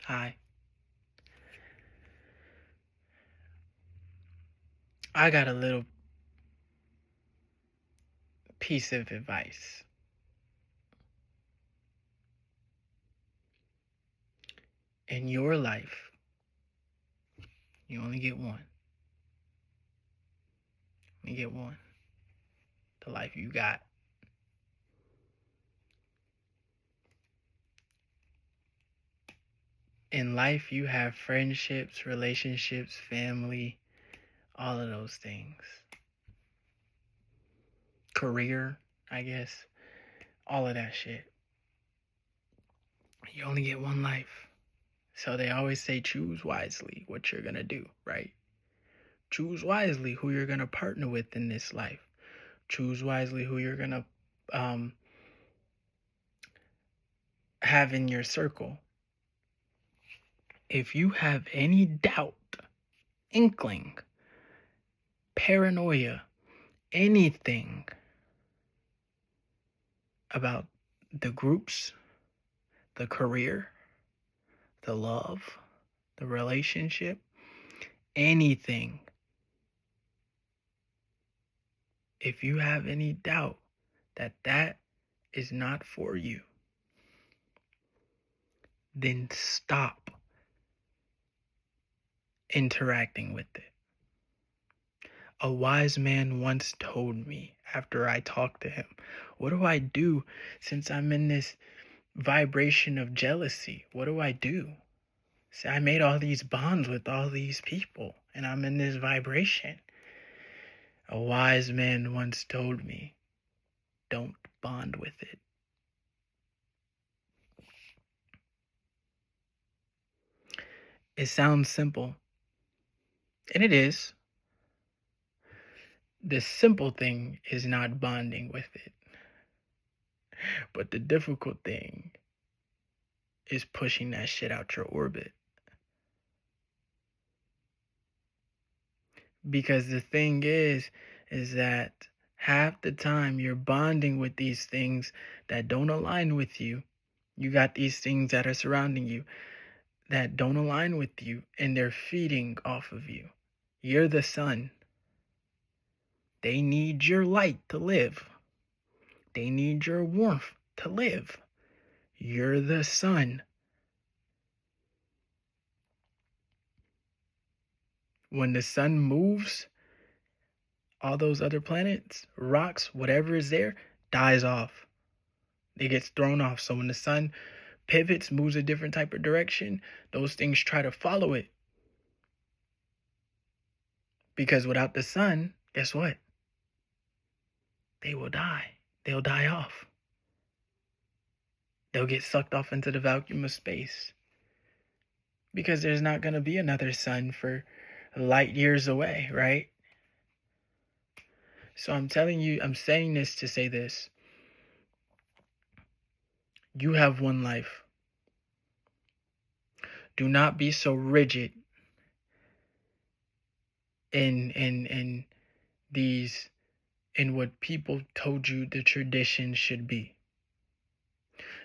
Hi. I got a little piece of advice. In your life, you only get one. You get one. The life you got. In life, you have friendships, relationships, family, all of those things. Career, I guess. All of that shit. You only get one life. So they always say choose wisely what you're going to do, right? Choose wisely who you're going to partner with in this life. Choose wisely who you're going to have in your circle. If you have any doubt, inkling, paranoia, anything about the groups, the career, the love, the relationship, anything, if you have any doubt that that is not for you, then stop interacting with it. A wise man once told me after I talked to him, what do I do since I'm in this vibration of jealousy? What do I do? See, I made all these bonds with all these people and I'm in this vibration. A wise man once told me, don't bond with it. It sounds simple, and it is. The simple thing is not bonding with it. But the difficult thing is pushing that shit out your orbit. Because the thing is that half the time you're bonding with these things that don't align with you. You got these things that are surrounding you that don't align with you, and they're feeding off of you. You're the sun. They need your light to live. They need your warmth to live. You're the sun. When the sun moves, all those other planets, rocks, whatever is there, dies off. It gets thrown off. So when the sun pivots, moves a different type of direction, those things try to follow it. Because without the sun, guess what? They will die. They'll die off. They'll get sucked off into the vacuum of space. Because there's not going to be another sun for light years away, right? So I'm telling you, I'm saying this to say this. You have one life. Do not be so rigid in these, in what people told you the tradition should be.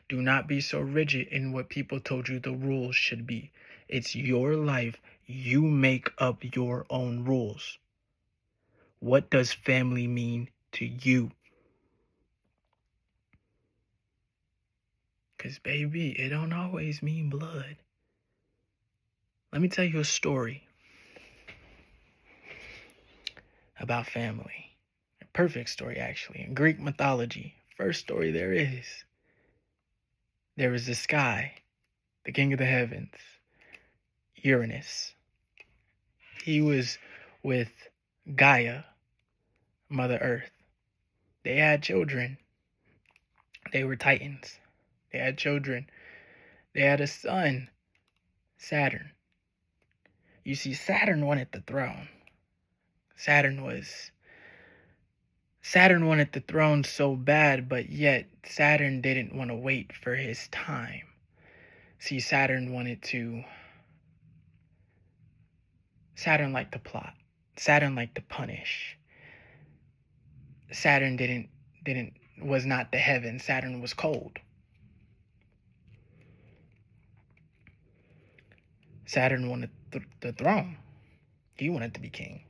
Do not be so rigid in what people told you the rules should be. It's your life. You make up your own rules. What does family mean to you? Because, baby, it don't always mean blood. Let me tell you a story about family. A perfect story, actually. In Greek mythology, first story there is. There was this guy, the king of the heavens, Uranus. He was with Gaia, Mother Earth. They had children. They were titans. They had children. They had a son, Saturn. You see, Saturn wanted the throne. Saturn wanted the throne so bad, but yet Saturn didn't want to wait for his time. See, Saturn liked to plot. Saturn liked to punish. Saturn was not the heaven. Saturn was cold. Saturn wanted the throne. He wanted to be king.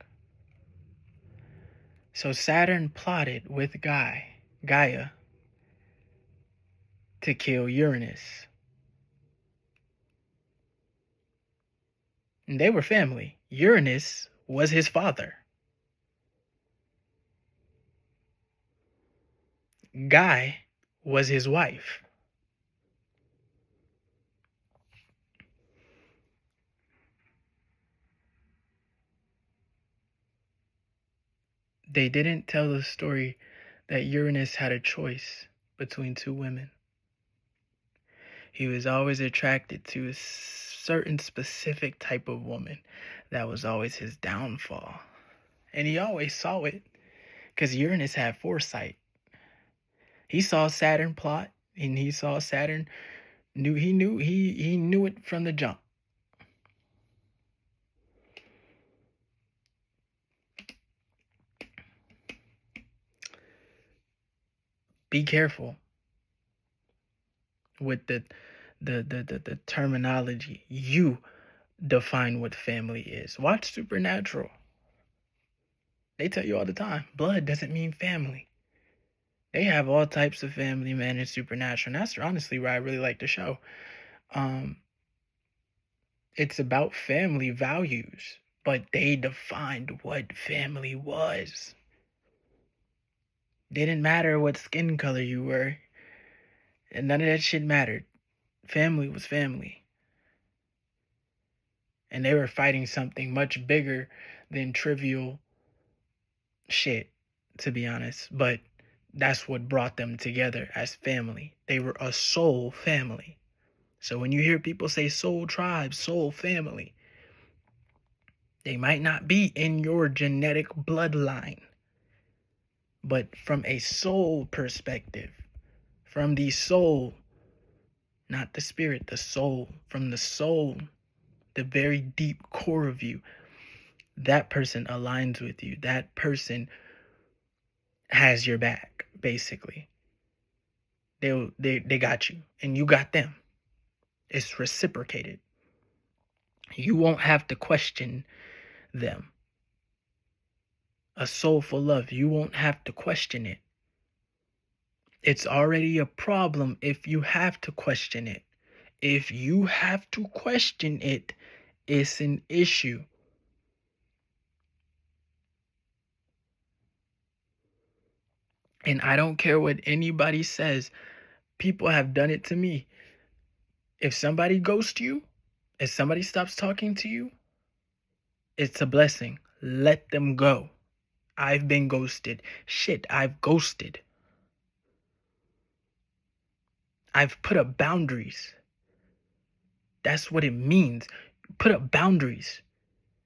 So Saturn plotted with Gaia, to kill Uranus. And they were family. Uranus was his father. Guy was his wife. They didn't tell the story that Uranus had a choice between two women. He was always attracted to a certain specific type of woman. That was always his downfall. And he always saw it because Uranus had foresight. He saw Saturn plot, and he saw Saturn he knew it from the jump. Be careful with the terminology. You define what family is. Watch Supernatural. They tell you all the time, blood doesn't mean family. They have all types of family, man, in Supernatural. And that's honestly why I really like the show. It's about family values, but they defined what family was. Didn't matter what skin color you were, and none of that shit mattered. Family was family. And they were fighting something much bigger than trivial shit, to be honest. But that's what brought them together as family. They were a soul family. So when you hear people say soul tribe, soul family, they might not be in your genetic bloodline. But from a soul perspective, from the soul, not the spirit, the soul, from the soul, the very deep core of you, that person aligns with you. That person has your back, basically. They got you, and you got them. It's reciprocated. You won't have to question them. A soulful love, you won't have to question it. It's already a problem if you have to question it. If you have to question it, it's an issue. And I don't care what anybody says. People have done it to me. If somebody ghosts you, if somebody stops talking to you, it's a blessing. Let them go. I've been ghosted. Shit, I've ghosted. I've put up boundaries. That's what it means. Put up boundaries.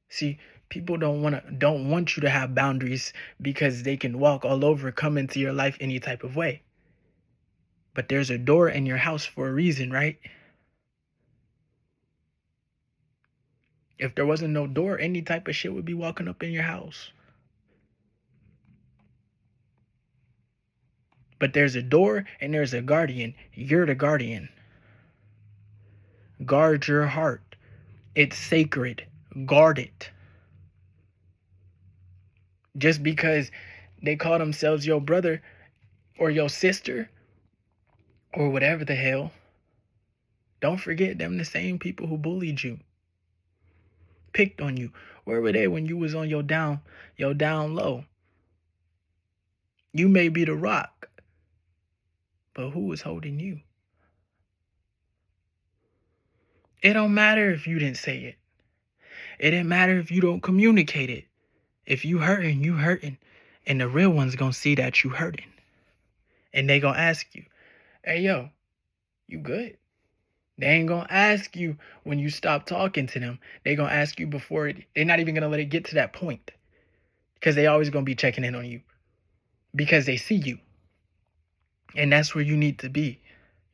See, people don't want you to have boundaries because they can walk all over, come into your life any type of way. But there's a door in your house for a reason, right? If there wasn't no door, any type of shit would be walking up in your house. But there's a door and there's a guardian. You're the guardian. Guard your heart. It's sacred. Guard it. Just because they call themselves your brother or your sister or whatever the hell, don't forget them the same people who bullied you, picked on you. Where were they when you was on your down low? You may be the rock, but who was holding you? It don't matter if you didn't say it. It didn't matter if you don't communicate it. If you hurting, you hurting. And the real one's gonna see that you hurting. And they gonna ask you, hey, yo, you good? They ain't gonna ask you when you stop talking to them. They gonna ask you before they're not even gonna let it get to that point. Because they always gonna be checking in on you. Because they see you. And that's where you need to be.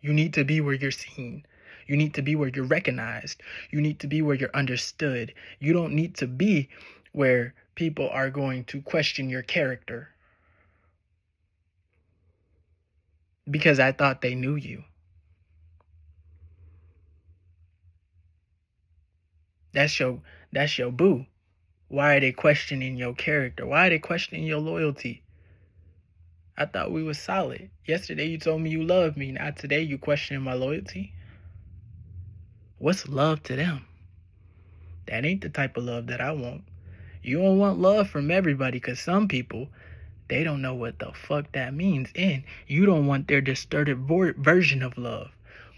You need to be where you're seen. You need to be where you're recognized. You need to be where you're understood. You don't need to be where people are going to question your character. Because I thought they knew you. That's your boo. Why are they questioning your character? Why are they questioning your loyalty? I thought we was solid. Yesterday you told me you loved me. Now today you questioning my loyalty? What's love to them? That ain't the type of love that I want. You don't want love from everybody, because some people, they don't know what the fuck that means. And you don't want their distorted version of love.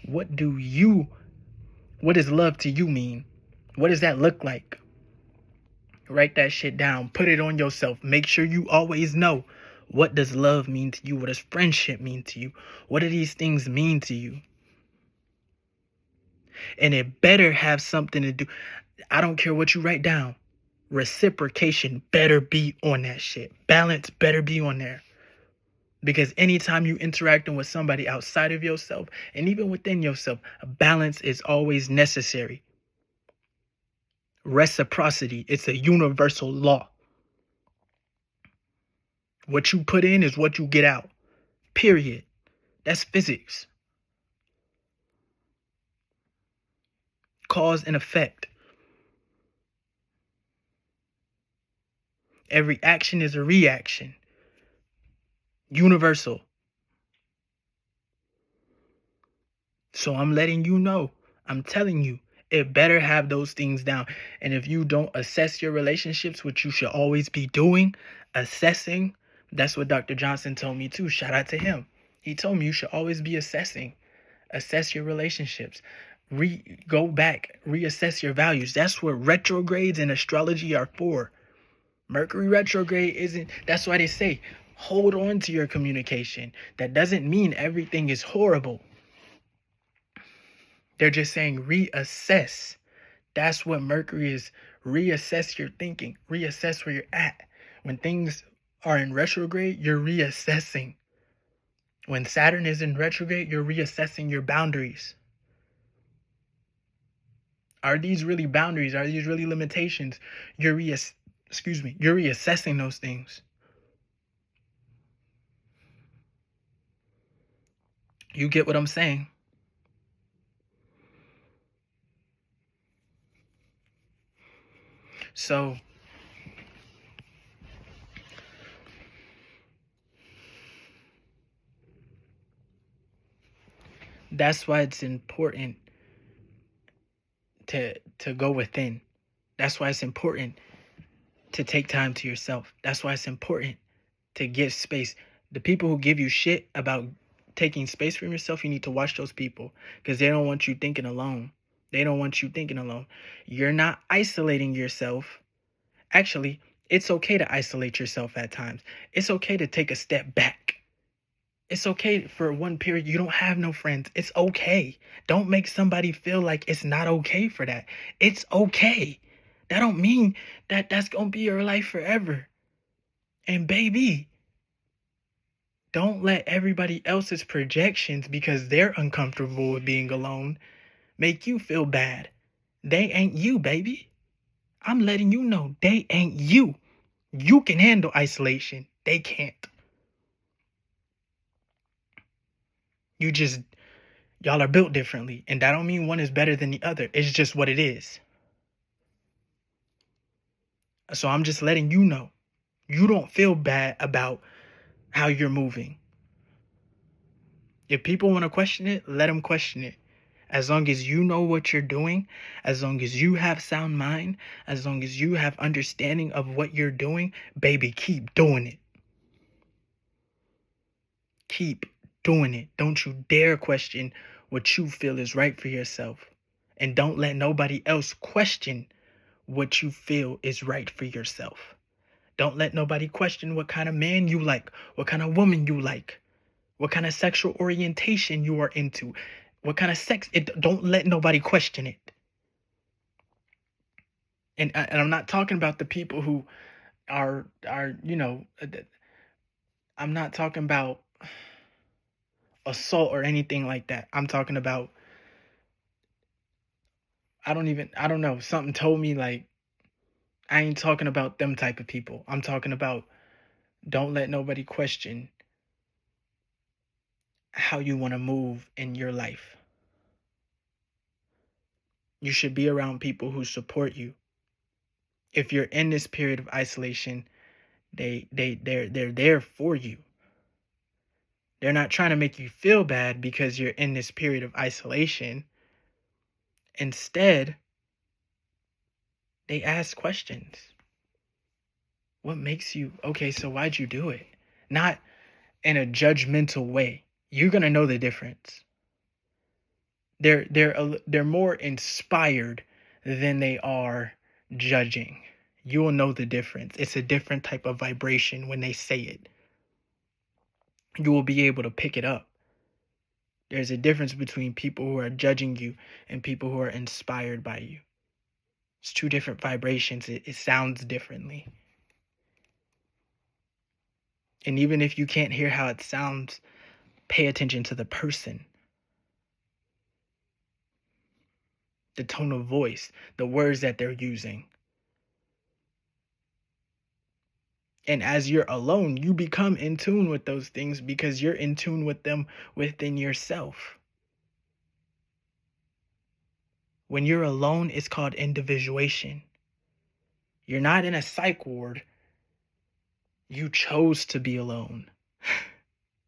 What does love to you mean? What does that look like? Write that shit down. Put it on yourself. Make sure you always know, what does love mean to you? What does friendship mean to you? What do these things mean to you? And it better have something to do. I don't care what you write down. Reciprocation better be on that shit. Balance better be on there. Because anytime you interacting with somebody outside of yourself, and even within yourself, a balance is always necessary. Reciprocity, it's a universal law. What you put in is what you get out. Period. That's physics. Cause and effect. Every action is a reaction. Universal. So I'm letting you know. I'm telling you, it better have those things down. And if you don't assess your relationships, which you should always be doing, assessing, that's what Dr. Johnson told me too. Shout out to him. He told me you should always be assessing. Assess your relationships. Go back, reassess your values. That's what retrogrades in astrology are for. Mercury retrograde isn't, that's why they say, hold on to your communication. That doesn't mean everything is horrible. They're just saying reassess. That's what Mercury is. Reassess your thinking. Reassess where you're at. When things are in retrograde, you're reassessing. When Saturn is in retrograde, you're reassessing your boundaries. Are these really boundaries? Are these really limitations? You're reassessing those things. You get what I'm saying? So that's why it's important to go within. That's why it's important to take time to yourself. That's why it's important to give space. The people who give you shit about taking space from yourself, you need to watch those people, because they don't want you thinking alone. They don't want you thinking alone. You're not isolating yourself. Actually, it's okay to isolate yourself at times. It's okay to take a step back. It's okay for one period you don't have no friends. It's okay. Don't make somebody feel like it's not okay for that. It's okay. That don't mean that that's going to be your life forever. And baby, don't let everybody else's projections, because they're uncomfortable with being alone, make you feel bad. They ain't you, baby. I'm letting you know, they ain't you. You can handle isolation. They can't. Y'all are built differently. And that don't mean one is better than the other. It's just what it is. So I'm just letting you know. You don't feel bad about how you're moving. If people want to question it, let them question it. As long as you know what you're doing, as long as you have sound mind, as long as you have understanding of what you're doing, baby, keep doing it. Keep doing it. Don't you dare question what you feel is right for yourself. And don't let nobody else question what you feel is right for yourself. Don't let nobody question what kind of man you like, what kind of woman you like, what kind of sexual orientation you are into, what kind of sex. Don't let nobody question it. And I'm not talking about the people who are I'm not talking about assault or anything like that. I'm talking about, I don't know. Something told me, like, I ain't talking about them type of people. I'm talking about, don't let nobody question how you want to move in your life. You should be around people who support you. If you're in this period of isolation, they're there for you. They're not trying to make you feel bad because you're in this period of isolation. Instead, they ask questions. What makes you okay? So why'd you do it? Not in a judgmental way. You're gonna know the difference. They're more inspired than they are judging. You will know the difference. It's a different type of vibration when they say it. You will be able to pick it up. There's a difference between people who are judging you and people who are inspired by you. It's two different vibrations. It sounds differently. And even if you can't hear how it sounds, pay attention to the person, the tone of voice, the words that they're using. And as you're alone, you become in tune with those things because you're in tune with them within yourself. When you're alone, it's called individuation. You're not in a psych ward. You chose to be alone.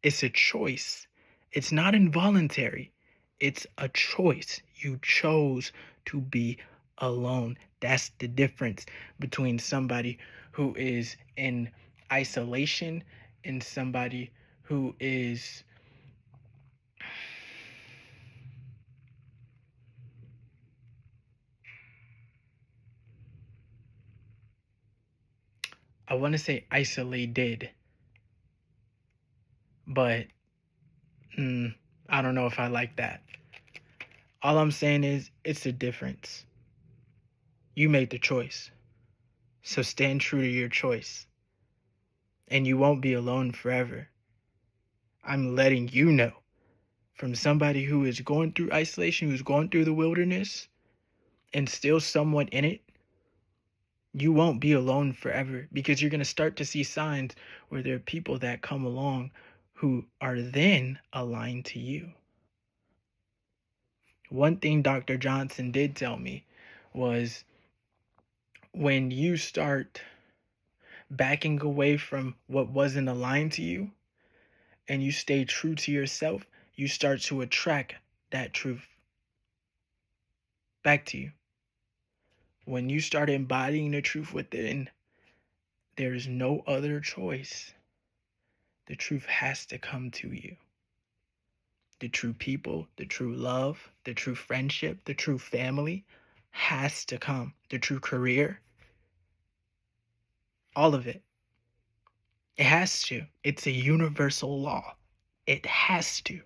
It's a choice. It's not involuntary. It's a choice. You chose to be alone. That's the difference between somebody who is in isolation and somebody who is I want to say isolated, but I don't know if I like that. All I'm saying is it's a difference. You made the choice. So stand true to your choice. And you won't be alone forever. I'm letting you know from somebody who is going through isolation, who's going through the wilderness and still somewhat in it. You won't be alone forever because you're going to start to see signs where there are people that come along who are then aligned to you. One thing Dr. Johnson did tell me was when you start backing away from what wasn't aligned to you and you stay true to yourself, you start to attract that truth back to you. When you start embodying the truth within, there is no other choice. The truth has to come to you. The true people, the true love, the true friendship, the true family has to come. The true career, all of it. It has to. It's a universal law. It has to.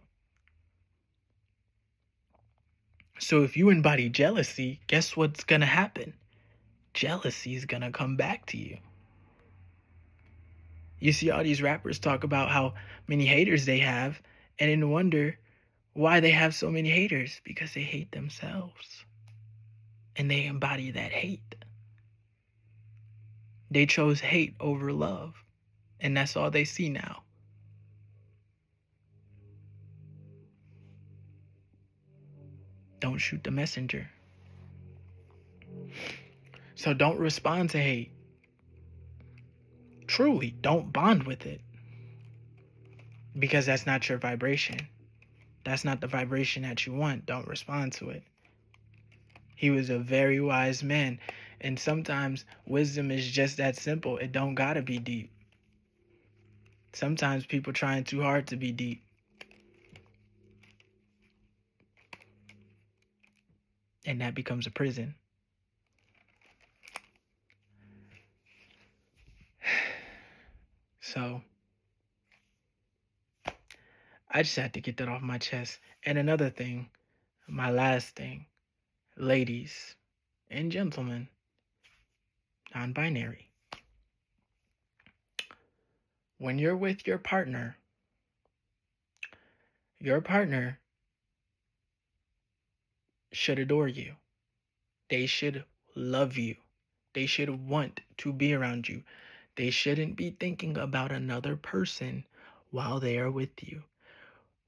So if you embody jealousy, guess what's going to happen? Jealousy is going to come back to you. You see all these rappers talk about how many haters they have and then wonder why they have so many haters, because they hate themselves. And they embody that hate. They chose hate over love. And that's all they see now. Don't shoot the messenger. So don't respond to hate. Truly, don't bond with it. Because that's not your vibration. That's not the vibration that you want. Don't respond to it. He was a very wise man. And sometimes wisdom is just that simple. It don't gotta be deep. Sometimes people trying too hard to be deep. And that becomes a prison. So I just had to get that off my chest. And another thing, my last thing, ladies and gentlemen, non-binary. When you're with your partner should adore you. They should love you. They should want to be around you. They shouldn't be thinking about another person while they are with you.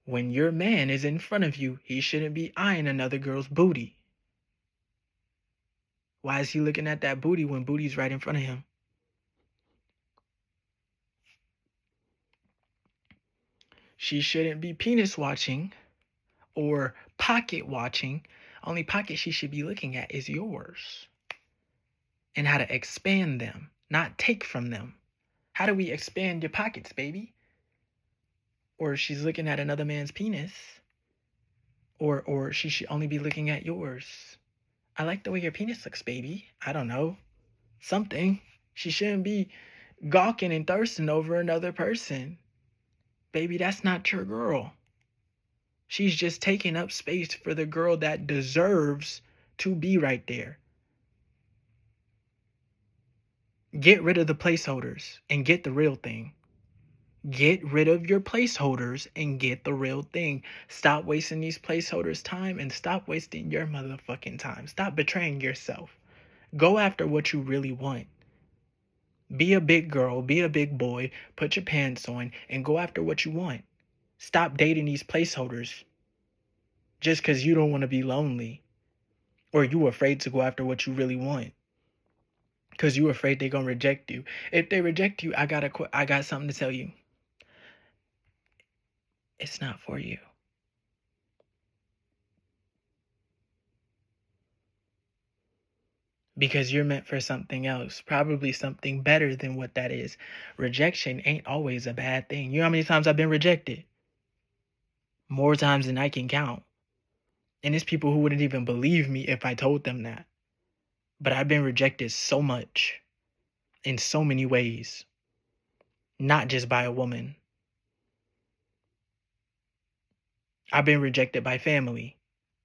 When your man is in front of you, he shouldn't be eyeing another girl's booty. Why is he looking at that booty when booty's right in front of him? She shouldn't be penis watching or pocket watching. Only pocket she should be looking at is yours. And how to expand them, not take from them. How do we expand your pockets, baby? Or she's looking at another man's penis. Or she should only be looking at yours. I like the way your penis looks, baby. I don't know. Something. She shouldn't be gawking and thirsting over another person. Baby, that's not your girl. She's just taking up space for the girl that deserves to be right there. Get rid of the placeholders and get the real thing. Get rid of your placeholders and get the real thing. Stop wasting these placeholders' time and stop wasting your motherfucking time. Stop betraying yourself. Go after what you really want. Be a big girl, be a big boy, put your pants on, and go after what you want. Stop dating these placeholders just because you don't want to be lonely or you afraid to go after what you really want because you afraid they're going to reject you. If they reject you, I got something to tell you. It's not for you. Because you're meant for something else, probably something better than what that is. Rejection ain't always a bad thing. You know how many times I've been rejected? More times than I can count. And it's people who wouldn't even believe me if I told them that. But I've been rejected so much, in so many ways. Not just by a woman. I've been rejected by family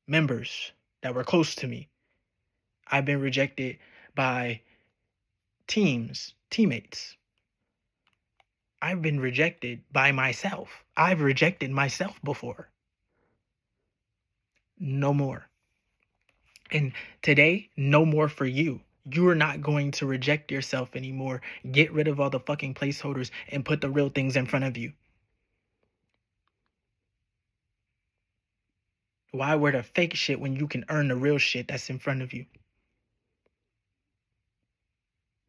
members that were close to me. I've been rejected by teammates. I've been rejected by myself. I've rejected myself before. No more. And today, no more for you. You're not going to reject yourself anymore. Get rid of all the fucking placeholders and put the real things in front of you. Why wear the fake shit when you can earn the real shit that's in front of you?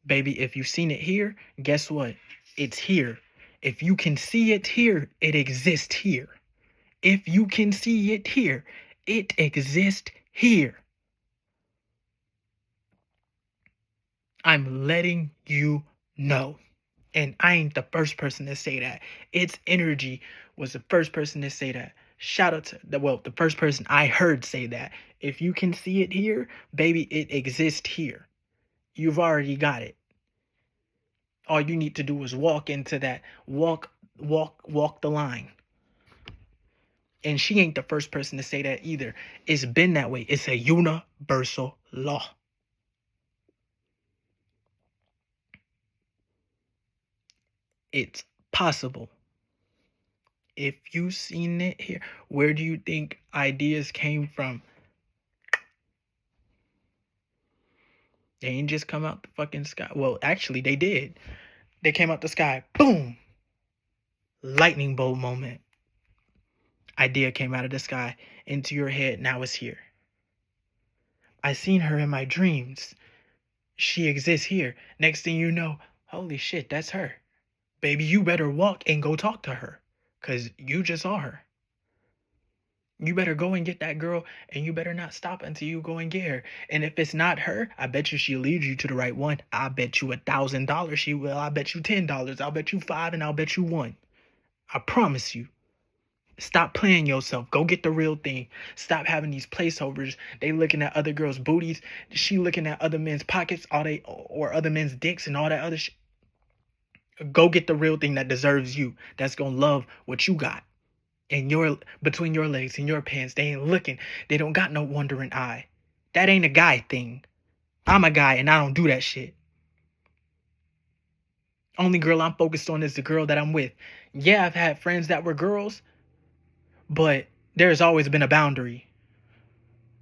Baby, if you've seen it here, guess what? It's here. If you can see it here, it exists here. If you can see it here, it exists here. I'm letting you know. And I ain't the first person to say that. Its Energy was the first person to say that. Shout out to the first person I heard say that. If you can see it here, baby, it exists here. You've already got it. All you need to do is walk into that. Walk the line. And she ain't the first person to say that either. It's been that way. It's a universal law. It's possible. If you've seen it here, where do you think ideas came from? They ain't just come out the fucking sky. Well, actually, they did. They came out the sky. Boom! Lightning bolt moment. Idea came out of the sky into your head. Now it's here. I seen her in my dreams. She exists here. Next thing you know, holy shit, that's her. Baby, you better walk and go talk to her. Because you just saw her. You better go and get that girl, and you better not stop until you go and get her. And if it's not her, I bet you she'll lead you to the right one. I bet you $1,000 she will. I bet you $10. I'll bet you $5, and I'll bet you $1. I promise you. Stop playing yourself. Go get the real thing. Stop having these placeholders. They looking at other girls' booties. She looking at other men's pockets, or other men's dicks and all that other shit. Go get the real thing that deserves you. That's gonna love what you got. And between your legs and your pants, they ain't looking. They don't got no wandering eye. That ain't a guy thing. I'm a guy and I don't do that shit. Only girl I'm focused on is the girl that I'm with. Yeah, I've had friends that were girls, but there's always been a boundary.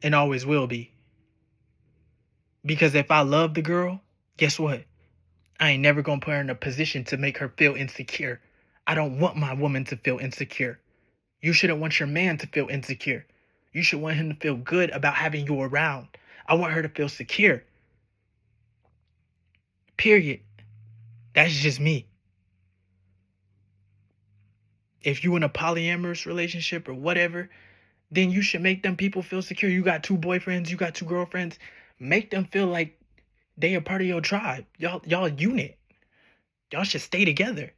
And always will be. Because if I love the girl, guess what? I ain't never gonna put her in a position to make her feel insecure. I don't want my woman to feel insecure. You shouldn't want your man to feel insecure. You should want him to feel good about having you around. I want her to feel secure. Period. That's just me. If you in a polyamorous relationship or whatever, then you should make them people feel secure. You got 2 boyfriends, you got 2 girlfriends. Make them feel like they a part of your tribe. Y'all unit. Y'all should stay together.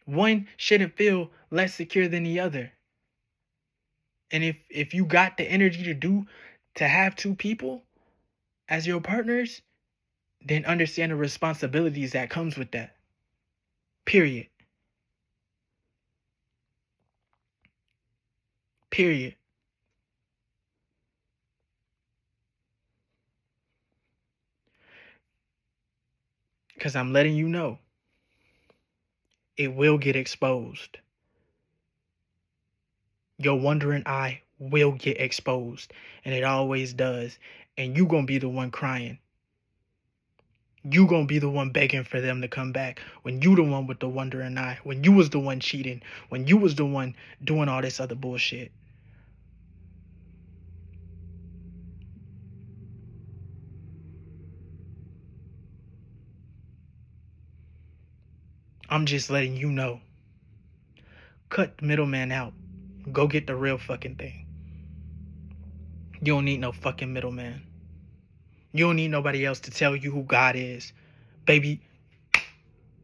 One shouldn't feel less secure than the other. And if you got the energy to have 2 people as your partners, then understand the responsibilities that comes with that. Period. Period. Because I'm letting you know, it will get exposed. Your wandering eye will get exposed. And it always does. And you gonna be the one crying. You gonna be the one begging for them to come back. When you the one with the wandering eye. When you was the one cheating. When you was the one doing all this other bullshit. I'm just letting you know. Cut the middleman out. Go get the real fucking thing. You don't need no fucking middleman. You don't need nobody else to tell you who God is. Baby,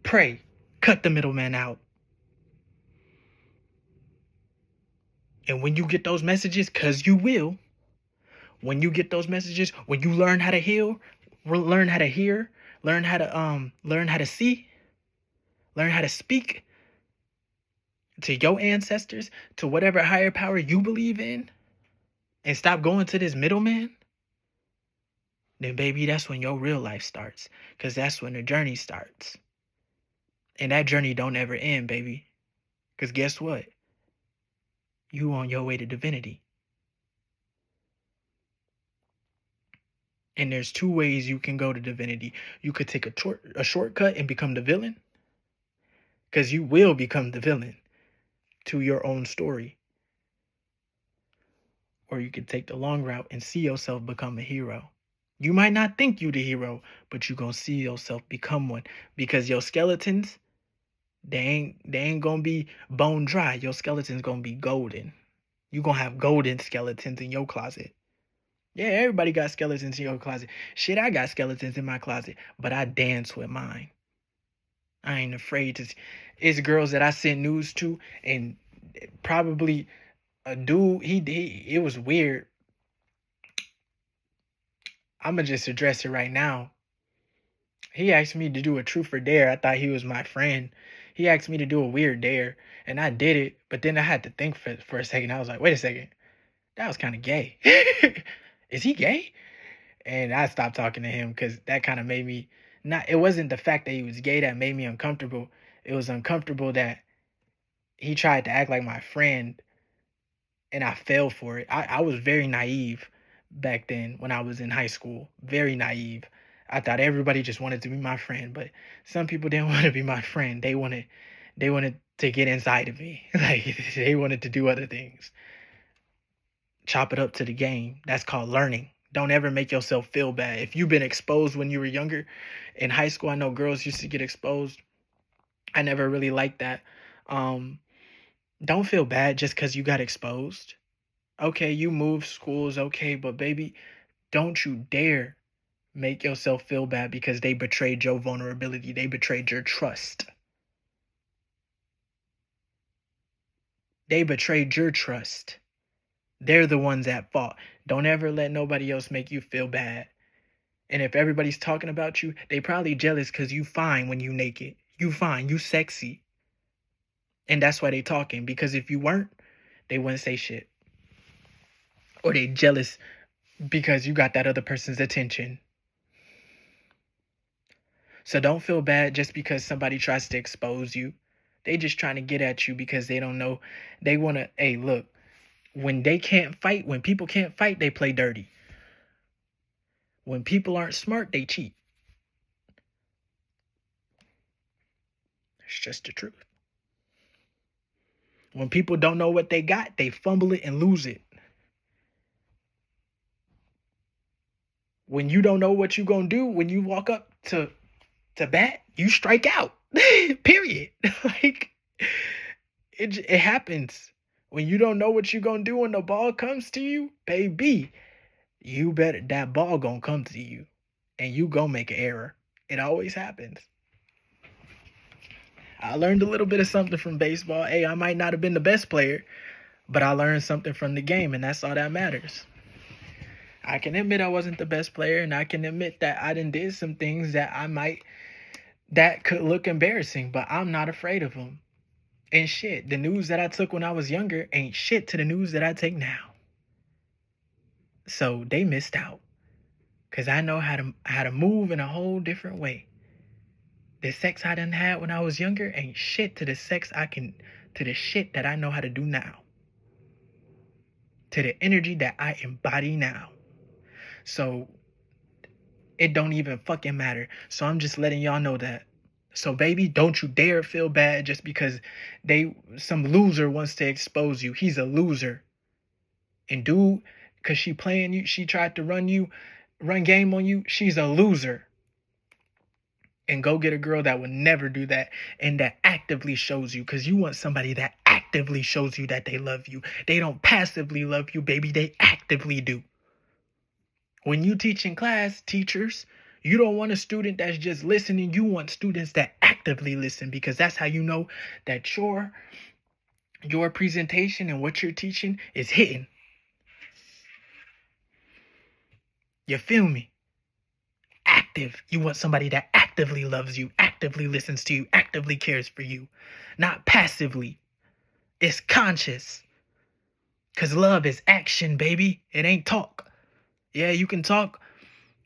pray. Cut the middleman out. And when you get those messages, because you will, when you get those messages, when you learn how to heal, learn how to hear, learn how to see, learn how to speak to your ancestors, to whatever higher power you believe in, and stop going to this middleman, then baby, that's when your real life starts. Because that's when the journey starts. And that journey don't ever end, baby. Because guess what? You on your way to divinity. And there's 2 ways you can go to divinity. You could take a shortcut and become the villain. Because you will become the villain to your own story. Or you could take the long route and see yourself become a hero. You might not think you the hero, but you gonna see yourself become one. Because your skeletons, they ain't gonna be bone dry. Your skeleton's gonna be golden. You gonna have golden skeletons in your closet. Yeah, everybody got skeletons in your closet. Shit, I got skeletons in my closet, but I dance with mine. I ain't afraid to. It's girls that I send news to, and probably a dude. It was weird. I'ma just address it right now. He asked me to do a truth or dare. I thought he was my friend. He asked me to do a weird dare, and I did it. But then I had to think for a second. I was like, wait a second, that was kind of gay. Is he gay? And I stopped talking to him because that kind of made me not. It wasn't the fact that he was gay that made me uncomfortable. It was uncomfortable that he tried to act like my friend, and I fell for it. I was very naive back then when I was in high school. Very naive. I thought everybody just wanted to be my friend, but some people didn't want to be my friend. They wanted to get inside of me. Like they wanted to do other things. Chop it up to the game. That's called learning. Don't ever make yourself feel bad. If you've been exposed when you were younger, in high school, I know girls used to get exposed. I never really liked that. Don't feel bad just because you got exposed. Okay, you moved schools, okay, but baby, don't you dare make yourself feel bad because they betrayed your vulnerability. They betrayed your trust. They betrayed your trust. They're the ones at fault. Don't ever let nobody else make you feel bad. And if everybody's talking about you, they probably jealous because you fine when you naked. You fine, you sexy. And that's why they talking. Because if you weren't, they wouldn't say shit. Or they jealous because you got that other person's attention. So don't feel bad just because somebody tries to expose you. They just trying to get at you because they don't know. They want to, hey, look, when they can't fight, when people can't fight, they play dirty. When people aren't smart, they cheat. It's just the truth. When people don't know what they got, they fumble it and lose it. When you don't know what you gonna do, when you walk up to bat, you strike out. Period. Like it happens. When you don't know what you gonna do when the ball comes to you, baby, you better that ball gonna come to you, and you gonna make an error. It always happens. I learned a little bit of something from baseball. Hey, I might not have been the best player, but I learned something from the game, and that's all that matters. I can admit I wasn't the best player, and I can admit that I did some things that could look embarrassing, but I'm not afraid of them. And shit, the news that I took when I was younger ain't shit to the news that I take now. So they missed out, cause I know how to move in a whole different way. The sex I done had when I was younger ain't shit to the shit that I know how to do now. To the energy that I embody now. So it don't even fucking matter. So I'm just letting y'all know that. So baby, don't you dare feel bad just because some loser wants to expose you. He's a loser. And dude, cause she playing you, she tried to run game on you, she's a loser. And go get a girl that would never do that and that actively shows you, because you want somebody that actively shows you that they love you. They don't passively love you, baby. They actively do. When you teach in class, teachers, you don't want a student that's just listening. You want students that actively listen, because that's how you know that your presentation and what you're teaching is hitting. You feel me? Active. You want somebody that actively loves you, actively listens to you, actively cares for you, not passively. It's conscious. Because love is action, baby. It ain't talk. Yeah, you can talk,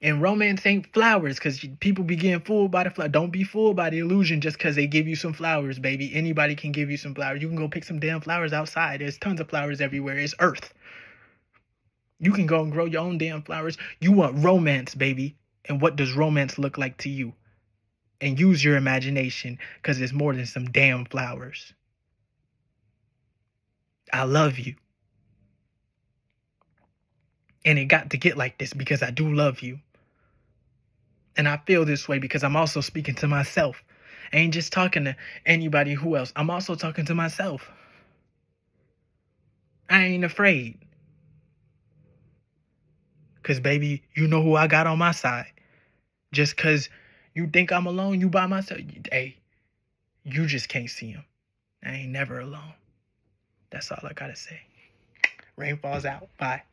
and romance ain't flowers, because people be getting fooled by the flower. Don't be fooled by the illusion just because they give you some flowers, baby. Anybody can give you some flowers. You can go pick some damn flowers outside. There's tons of flowers everywhere. It's earth. You can go and grow your own damn flowers. You want romance, baby. And what does romance look like to you? And use your imagination, because it's more than some damn flowers. I love you. And it got to get like this because I do love you. And I feel this way because I'm also speaking to myself. I ain't just talking to anybody who else. I'm also talking to myself. I ain't afraid. Because, baby, you know who I got on my side. Just because you think I'm alone, you by myself. Hey, you just can't see him. I ain't never alone. That's all I got to say. Rain falls out. Bye.